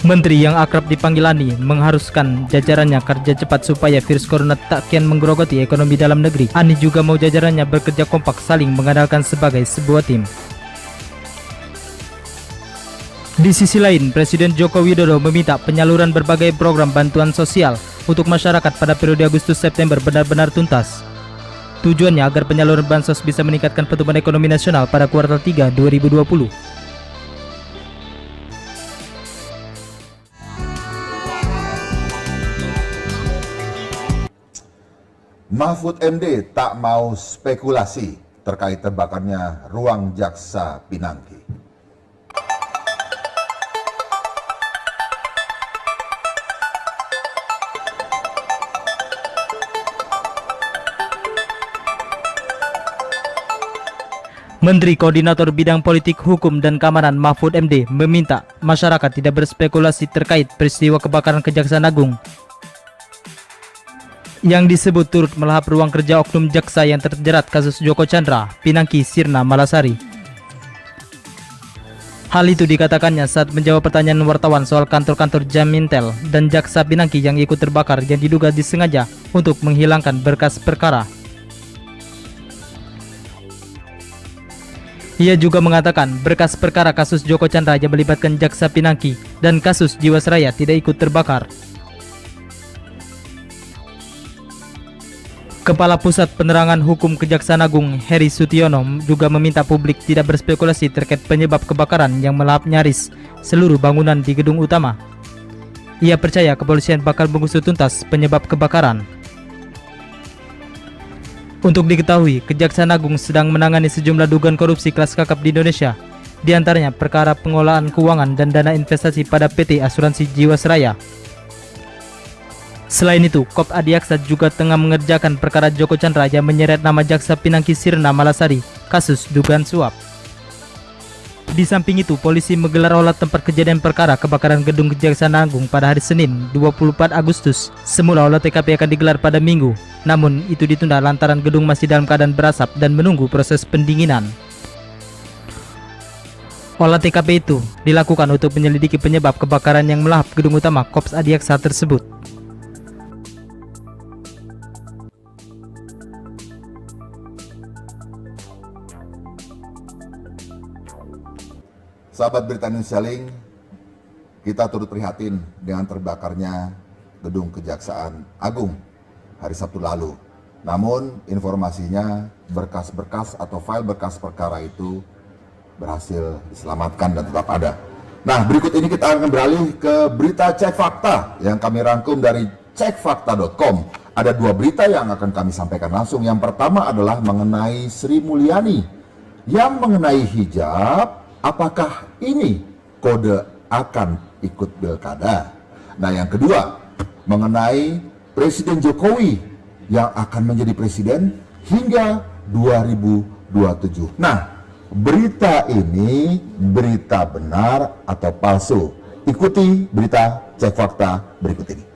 Speaker 9: Menteri yang akrab dipanggil Ani mengharuskan jajarannya kerja cepat supaya virus corona tak kian menggerogoti ekonomi dalam negeri. Ani juga mau jajarannya bekerja kompak saling mengandalkan sebagai sebuah tim. Di sisi lain, Presiden Joko Widodo meminta penyaluran berbagai program bantuan sosial untuk masyarakat pada periode Agustus-September benar-benar tuntas. Tujuannya agar penyaluran bansos bisa meningkatkan pertumbuhan ekonomi nasional pada kuartal 3 2020.
Speaker 2: Mahfud MD tak mau spekulasi terkait terbakarnya ruang Jaksa Pinangki.
Speaker 9: Menteri Koordinator Bidang Politik, Hukum, dan Keamanan Mahfud MD meminta masyarakat tidak berspekulasi terkait peristiwa kebakaran Kejaksaan Agung yang disebut turut melahap ruang kerja oknum jaksa yang terjerat kasus Joko Chandra, Pinangki, Sirna, Malasari. Hal itu dikatakannya saat menjawab pertanyaan wartawan soal kantor-kantor Jamintel dan Jaksa Pinangki yang ikut terbakar yang diduga disengaja untuk menghilangkan berkas perkara. Ia juga mengatakan berkas perkara kasus Joko Chandra yang melibatkan Jaksa Pinangki dan kasus Jiwasraya tidak ikut terbakar. Kepala Pusat Penerangan Hukum Kejaksaan Agung Heri Sutiono juga meminta publik tidak berspekulasi terkait penyebab kebakaran yang melahap nyaris seluruh bangunan di gedung utama. Ia percaya kepolisian bakal mengusut tuntas penyebab kebakaran. Untuk diketahui, Kejaksaan Agung sedang menangani sejumlah dugaan korupsi kelas kakap di Indonesia, di antaranya perkara pengelolaan keuangan dan dana investasi pada PT Asuransi Jiwasraya. Selain itu, Kop Adiaksa juga tengah mengerjakan perkara Joko Chandra yang menyeret nama Jaksa Pinangki, Sirna, Malasari, kasus dugaan suap. Di samping itu, polisi menggelar olah tempat kejadian perkara kebakaran gedung Kejaksaan Agung pada hari Senin, 24 Agustus. Semula olah TKP akan digelar pada Minggu, namun itu ditunda lantaran gedung masih dalam keadaan berasap dan menunggu proses pendinginan. Olah TKP itu dilakukan untuk menyelidiki penyebab kebakaran yang melahap gedung utama Kops Adiaksa tersebut.
Speaker 2: Sahabat Berita Indonesia Link, kita turut prihatin dengan terbakarnya gedung Kejaksaan Agung hari Sabtu lalu. Namun informasinya berkas-berkas atau file berkas perkara itu berhasil diselamatkan dan tetap ada. Nah, berikut ini kita akan beralih ke berita Cek Fakta yang kami rangkum dari cekfakta.com. Ada dua berita yang akan kami sampaikan langsung. Yang pertama adalah mengenai Sri Mulyani yang mengenai hijab. Apakah ini kode akan ikut pilkada? Nah, yang kedua mengenai Presiden Jokowi yang akan menjadi presiden hingga 2027. Nah, berita ini berita benar atau palsu? Ikuti berita Cek Fakta berikut ini.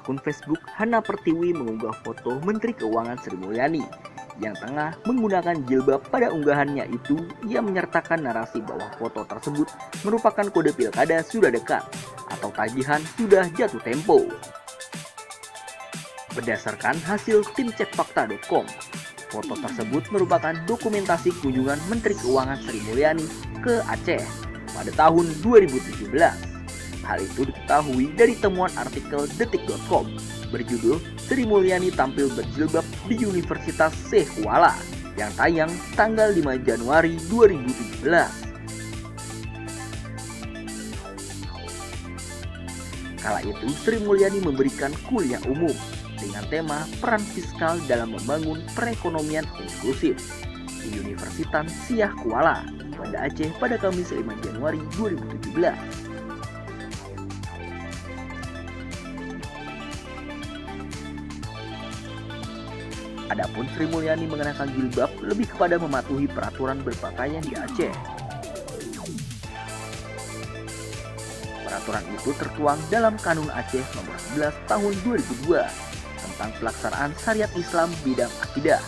Speaker 4: Akun Facebook Hana Pertiwi mengunggah foto Menteri Keuangan Sri Mulyani yang tengah menggunakan jilbab. Pada unggahannya itu, ia menyertakan narasi bahwa foto tersebut merupakan kode pilkada sudah dekat atau tagihan sudah jatuh tempo. Berdasarkan hasil tim cekfakta.com, foto tersebut merupakan dokumentasi kunjungan Menteri Keuangan Sri Mulyani ke Aceh pada tahun 2017. Hal itu diketahui dari temuan artikel detik.com berjudul Sri Mulyani tampil berjilbab di Universitas Sheikh Kuala yang tayang tanggal 5 Januari 2017. Kala itu, Sri Mulyani memberikan kuliah umum dengan tema peran fiskal dalam membangun perekonomian inklusif di Universitas Sheikh Kuala, Banda Aceh pada Kamis 5 Januari 2017. Adapun Sri Mulyani mengenakan jilbab lebih kepada mematuhi peraturan berpakaian di Aceh. Peraturan itu tertuang dalam Kanun Aceh Nomor 11 Tahun 2002 tentang pelaksanaan syariat Islam bidang akidah,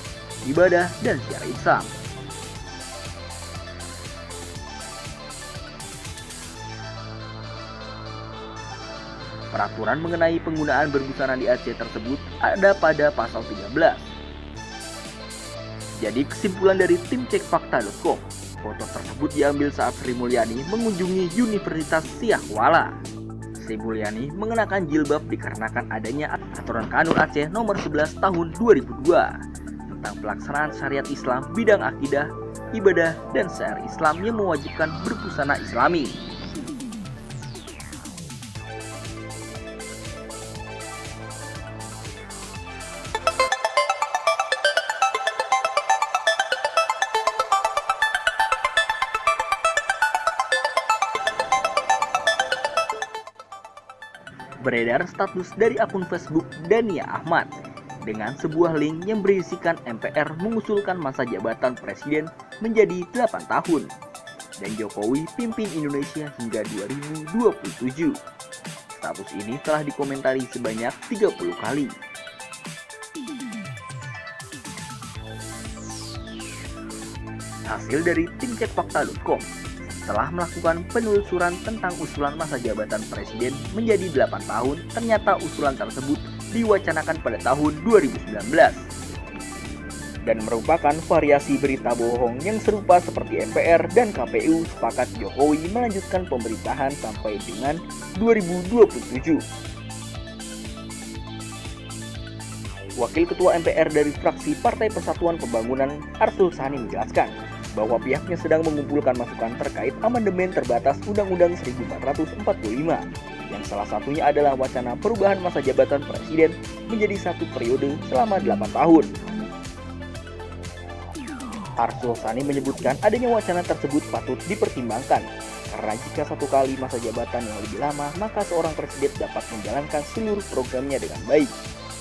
Speaker 4: ibadah, dan syiar Islam. Peraturan mengenai penggunaan berbusana di Aceh tersebut ada pada pasal 13. Jadi kesimpulan dari tim cekfakta.com, foto tersebut diambil saat Sri Mulyani mengunjungi Universitas Sheikh Kuala. Sri Mulyani mengenakan jilbab dikarenakan adanya aturan Kanun Aceh Nomor 11 Tahun 2002 tentang pelaksanaan syariat Islam bidang akidah, ibadah, dan syiar Islam yang mewajibkan berbusana Islami. Beredar status dari akun Facebook Dania Ahmad dengan sebuah link yang berisikan MPR mengusulkan masa jabatan presiden menjadi 8 tahun dan Jokowi pimpin Indonesia hingga 2027. Status ini telah dikomentari sebanyak 30 kali. Hasil dari tim cekfakta.com, setelah melakukan penelusuran tentang usulan masa jabatan presiden menjadi 8 tahun, ternyata usulan tersebut diwacanakan pada tahun 2019 dan merupakan variasi berita bohong yang serupa seperti MPR dan KPU sepakat Jokowi melanjutkan pemerintahan sampai dengan 2027. Wakil Ketua MPR dari fraksi Partai Persatuan Pembangunan Arsul Sani menjelaskan bahwa pihaknya sedang mengumpulkan masukan terkait amandemen terbatas Undang-Undang 1445 yang salah satunya adalah wacana perubahan masa jabatan presiden menjadi 1 periode selama 8 tahun. Arsul Sani menyebutkan adanya wacana tersebut patut dipertimbangkan karena jika 1 kali masa jabatan yang lebih lama maka seorang presiden dapat menjalankan seluruh programnya dengan baik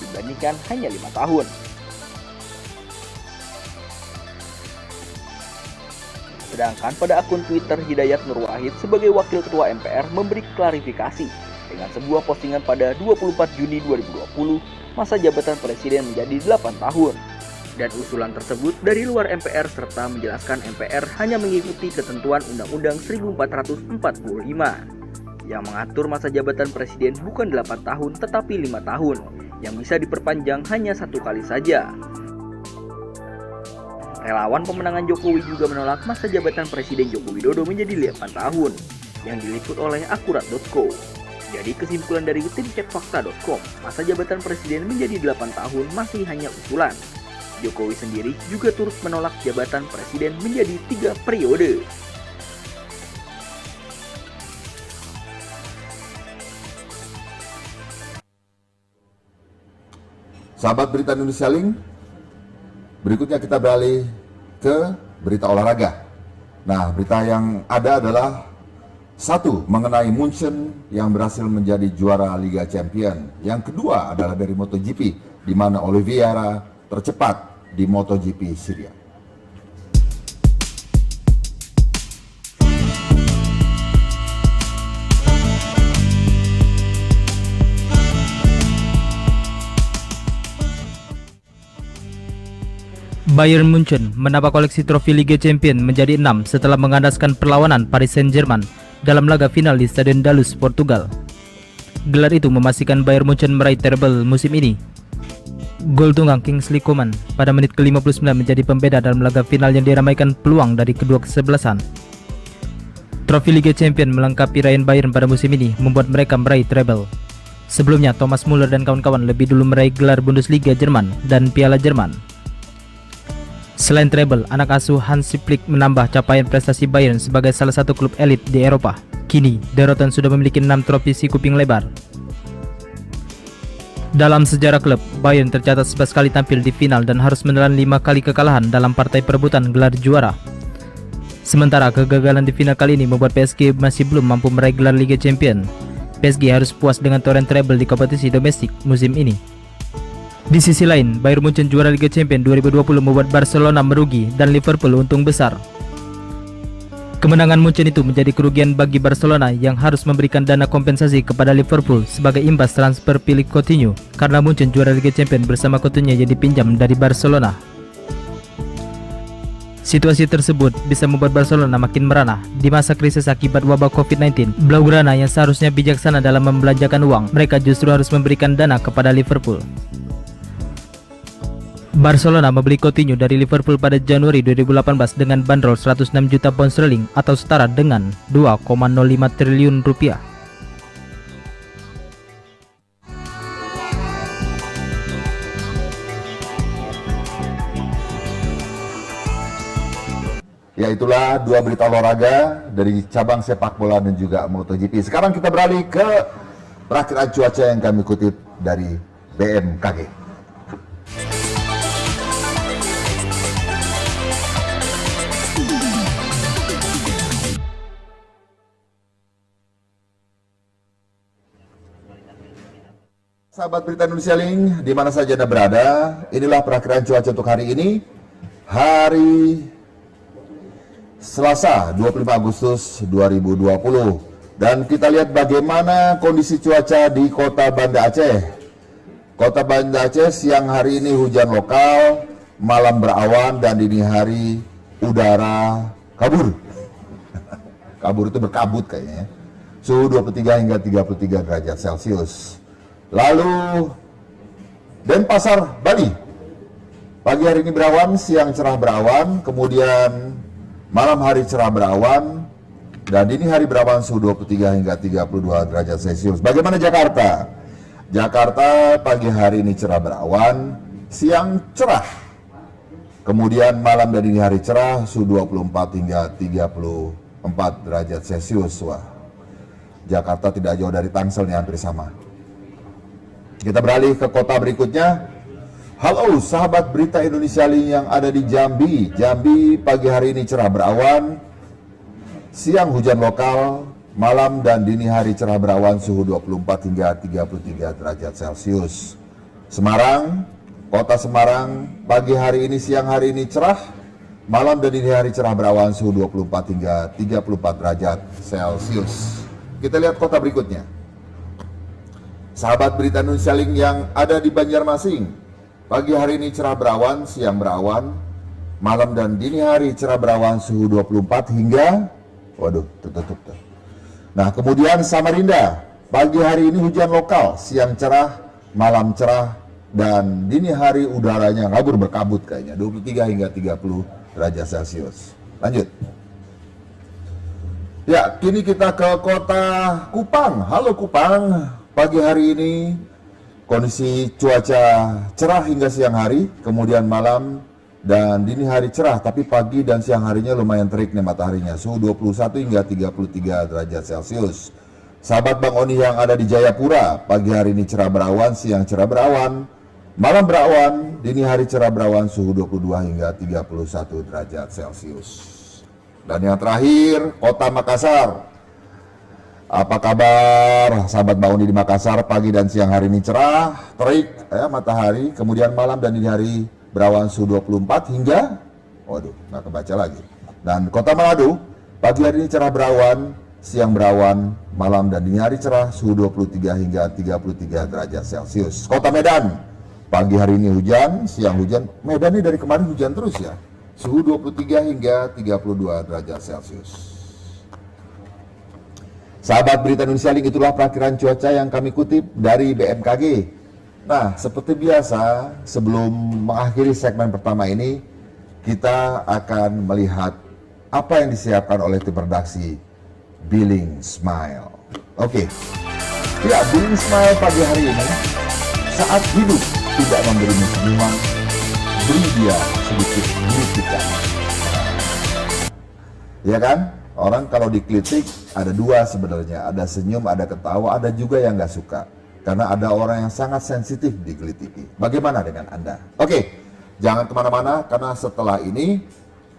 Speaker 4: dibandingkan hanya 5 tahun. Sedangkan pada akun Twitter Hidayat Nur Wahid sebagai Wakil Ketua MPR memberi klarifikasi dengan sebuah postingan pada 24 Juni 2020 masa jabatan presiden menjadi 8 tahun. Dan usulan tersebut dari luar MPR serta menjelaskan MPR hanya mengikuti ketentuan Undang-Undang 1445 yang mengatur masa jabatan presiden bukan 8 tahun tetapi 5 tahun yang bisa diperpanjang hanya 1 kali saja. Relawan pemenangan Jokowi juga menolak masa jabatan Presiden Joko Widodo menjadi 8 tahun yang diliput oleh akurat.co. Jadi kesimpulan dari tim cekfakta.com, masa jabatan presiden menjadi 8 tahun masih hanya usulan. Jokowi sendiri juga turut menolak jabatan presiden menjadi 3 periode.
Speaker 2: Sahabat Berita Indonesia Link, berikutnya kita beralih ke berita olahraga. Nah, berita yang ada adalah satu mengenai Munchen yang berhasil menjadi juara Liga Champion. Yang kedua adalah dari MotoGP, di mana Oliveira tercepat di MotoGP Syria.
Speaker 9: Bayern Munchen menambah koleksi trofi Liga Champions menjadi 6 setelah mengandaskan perlawanan Paris Saint-Germain dalam laga final di Stadion da Luz, Portugal. Gelar itu memastikan Bayern Munchen meraih treble musim ini. Gol tunggang Kingsley Coman pada menit ke-59 menjadi pembeda dalam laga final yang diramaikan peluang dari kedua kesebelasan. Trofi Liga Champions melengkapi rayaan Bayern pada musim ini membuat mereka meraih treble. Sebelumnya, Thomas Müller dan kawan-kawan lebih dulu meraih gelar Bundesliga Jerman dan Piala Jerman. Selain treble, anak asuh Hansi Flick menambah capaian prestasi Bayern sebagai salah satu klub elit di Eropa. Kini, The Rotten sudah memiliki 6 trofi si kuping lebar. Dalam sejarah klub, Bayern tercatat 11 kali tampil di final dan harus menelan 5 kali kekalahan dalam partai perebutan gelar juara. Sementara kegagalan di final kali ini membuat PSG masih belum mampu meraih gelar Liga Champions. PSG harus puas dengan toren treble di kompetisi domestik musim ini. Di sisi lain, Bayern Munchen juara Liga Champions 2020 membuat Barcelona merugi dan Liverpool untung besar. Kemenangan Munchen itu menjadi kerugian bagi Barcelona yang harus memberikan dana kompensasi kepada Liverpool sebagai imbas transfer Philippe Coutinho karena Munchen juara Liga Champions bersama Coutinho yang dipinjam dari Barcelona. Situasi tersebut bisa membuat Barcelona makin merana di masa krisis akibat wabah COVID-19. Blaugrana yang seharusnya bijaksana dalam membelanjakan uang, mereka justru harus memberikan dana kepada Liverpool. Barcelona membeli Coutinho dari Liverpool pada Januari 2018 dengan bandrol 106 juta pound sterling atau setara dengan 2,05 triliun rupiah.
Speaker 2: Ya, itulah dua berita olahraga dari cabang sepak bola dan juga MotoGP. Sekarang kita beralih ke perakiraan cuaca yang kami kutip dari BMKG. Sahabat Berita Indonesia Link, di mana saja Anda berada, inilah perakiraan cuaca untuk hari ini, hari Selasa 25 Agustus 2020. Dan kita lihat bagaimana kondisi cuaca di Kota Banda Aceh. Kota Banda Aceh siang hari ini hujan lokal, malam berawan, dan dini hari udara kabur. Kabur itu berkabut kayaknya. Suhu 23 hingga 33 derajat Celcius. Lalu Denpasar, Bali. Pagi hari ini berawan, siang cerah berawan, kemudian malam hari cerah berawan, dan dini hari berawan suhu 23 hingga 32 derajat Celcius. Bagaimana Jakarta? Jakarta pagi hari ini cerah berawan, siang cerah. Kemudian malam dan dini hari cerah, suhu 24 hingga 34 derajat Celcius. Wah, Jakarta tidak jauh dari Tangsel nih, hampir sama. Kita beralih ke kota berikutnya. Halo sahabat Berita Indonesia Link yang ada di Jambi. Jambi pagi hari ini cerah berawan, siang hujan lokal, malam dan dini hari cerah berawan, suhu 24 hingga 33 derajat Celcius. Semarang, kota Semarang, pagi hari ini siang hari ini cerah, malam dan dini hari cerah berawan, suhu 24 hingga 34 derajat Celcius. Kita lihat kota berikutnya. Sahabat Berita Indonesia Link yang ada di Banjarmasin, pagi hari ini cerah berawan, siang berawan, malam dan dini hari cerah berawan, suhu 24 hingga, waduh, tutup. Nah, kemudian Samarinda, pagi hari ini hujan lokal, siang cerah, malam cerah, dan dini hari udaranya kabur berkabut kayaknya, 23 hingga 30 derajat Celcius. Lanjut. Ya, kini kita ke kota Kupang. Halo Kupang, pagi hari ini kondisi cuaca cerah hingga siang hari, kemudian malam dan dini hari cerah, tapi pagi dan siang harinya lumayan terik nih mataharinya, suhu 21 hingga 33 derajat Celcius. Sahabat Bang Oni yang ada di Jayapura, pagi hari ini cerah berawan, siang cerah berawan, malam berawan, dini hari cerah berawan, suhu 22 hingga 31 derajat Celcius. Dan yang terakhir, kota Makassar. Apa kabar sahabat Bang Oni di Makassar, pagi dan siang hari ini cerah, terik ya matahari, kemudian malam dan dini hari berawan, suhu 24 hingga, waduh, nggak kebaca lagi. Dan kota Manado, pagi hari ini cerah berawan, siang berawan, malam dan dini hari cerah, suhu 23 hingga 33 derajat Celcius. Kota Medan, pagi hari ini hujan, siang hujan. Medan ini dari kemarin hujan terus ya, suhu 23 hingga 32 derajat Celcius. Sahabat Berita Indonesia Link, itulah perakiraan cuaca yang kami kutip dari BMKG. Nah, seperti biasa, sebelum mengakhiri segmen pertama ini, kita akan melihat apa yang disiapkan oleh tim redaksi Billing Smile. Oke, ya, Billing Smile pagi hari ini, saat hidup tidak memberimu senyuman, beri dia sedikit kritikan. Ya kan? Orang kalau dikritik ada dua sebenarnya, ada senyum, ada ketawa, ada juga yang nggak suka. Karena ada orang yang sangat sensitif dikritiki. Bagaimana dengan Anda? Oke, jangan kemana-mana karena setelah ini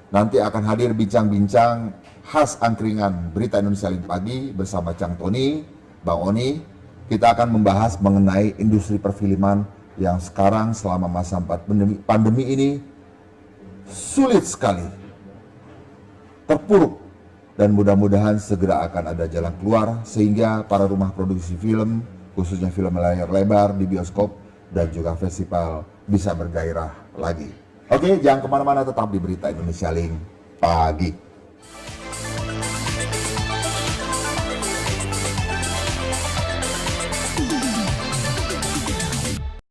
Speaker 2: nanti akan hadir bincang-bincang khas angkringan Berita Indonesia Pagi bersama Cang Tony, Bang Oni. Kita akan membahas mengenai industri perfilman yang sekarang selama masa pandemi ini sulit sekali, terpuruk, dan mudah-mudahan segera akan ada jalan keluar sehingga para rumah produksi film, khususnya film layar lebar di bioskop dan juga festival bisa bergairah lagi. Oke, jangan kemana-mana, tetap di Berita Indonesia Pagi.